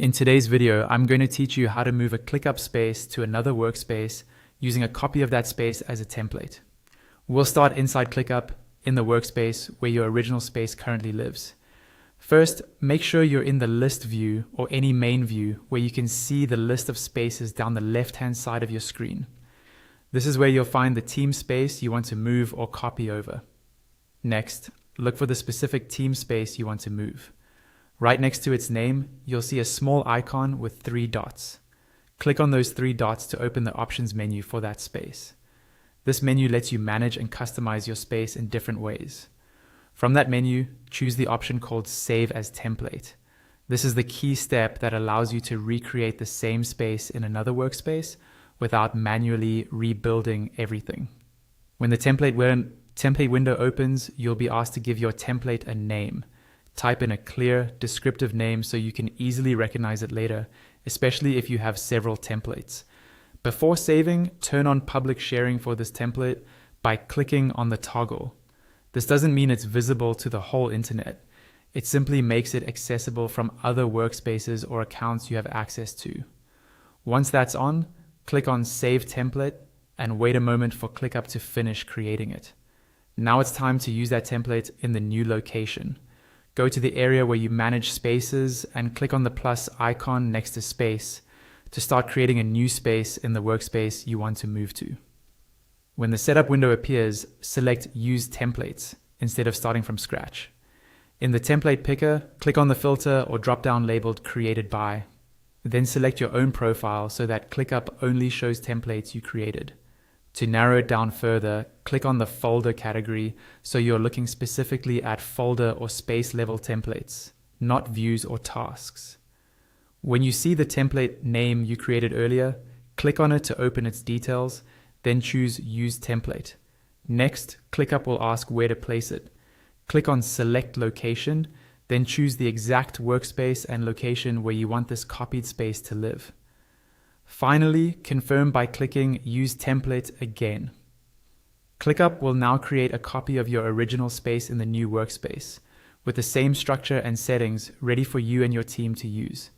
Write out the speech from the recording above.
In today's video, I'm going to teach you how to move a ClickUp space to another workspace using a copy of that space as a template. We'll start inside ClickUp in the workspace where your original space currently lives. First, make sure you're in the list view or any main view where you can see the list of spaces down the left-hand side of your screen. This is where you'll find the team space you want to move or copy over. Next, look for the specific team space you want to move. Right next to its name, you'll see a small icon with 3 dots. Click on those 3 dots to open the options menu for that space. This menu lets you manage and customize your space in different ways. From that menu, choose the option called Save as Template. This is the key step that allows you to recreate the same space in another workspace without manually rebuilding everything. When the template window opens, you'll be asked to give your template a name. Type in a clear, descriptive name so you can easily recognize it later, especially if you have several templates. Before saving, turn on public sharing for this template by clicking on the toggle. This doesn't mean it's visible to the whole internet. It simply makes it accessible from other workspaces or accounts you have access to. Once that's on, click on Save Template and wait a moment for ClickUp to finish creating it. Now it's time to use that template in the new location. Go to the area where you manage spaces and click on the plus icon next to space to start creating a new space in the workspace you want to move to. When the setup window appears, select Use Templates instead of starting from scratch. In the template picker, click on the filter or drop-down labeled Created By. Then select your own profile so that ClickUp only shows templates you created. To narrow it down further, click on the folder category so you're looking specifically at folder or space level templates, not views or tasks. When you see the template name you created earlier, click on it to open its details, then choose Use Template. Next, ClickUp will ask where to place it. Click on Select Location, then choose the exact workspace and location where you want this copied space to live. Finally, confirm by clicking Use Template again. ClickUp will now create a copy of your original space in the new workspace, with the same structure and settings ready for you and your team to use.